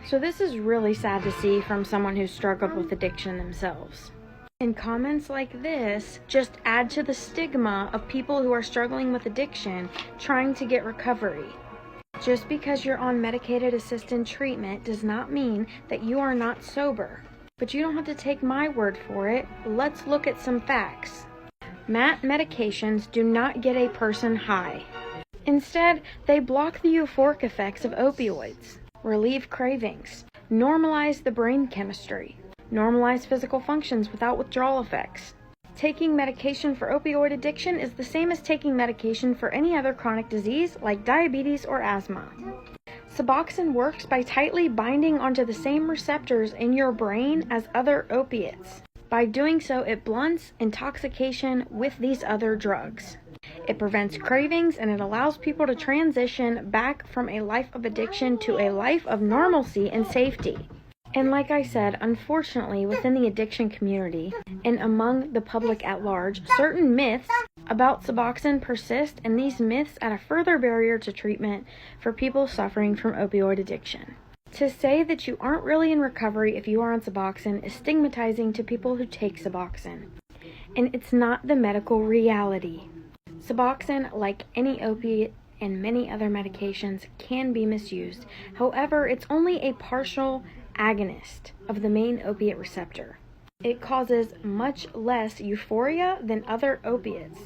So this is really sad to see from someone who's struggled with addiction themselves. And comments like this just add to the stigma of people who are struggling with addiction trying to get recovery. Just because you're on medicated assisted treatment does not mean that you are not sober. But you don't have to take my word for it. Let's look at some facts. MAT medications do not get a person high. Instead, they block the euphoric effects of opioids, relieve cravings, normalize the brain chemistry, normalize physical functions without withdrawal effects. Taking medication for opioid addiction is the same as taking medication for any other chronic disease like diabetes or asthma. Suboxone works by tightly binding onto the same receptors in your brain as other opiates. By doing so, it blunts intoxication with these other drugs. It prevents cravings and it allows people to transition back from a life of addiction to a life of normalcy and safety. And like I said, unfortunately, within the addiction community and among the public at large, certain myths about Suboxone persist, and these myths add a further barrier to treatment for people suffering from opioid addiction. To say that you aren't really in recovery if you are on Suboxone is stigmatizing to people who take Suboxone. And it's not the medical reality. Suboxone, like any opiate and many other medications, can be misused. However, it's only a partial agonist of the main opiate receptor. It causes much less euphoria than other opiates.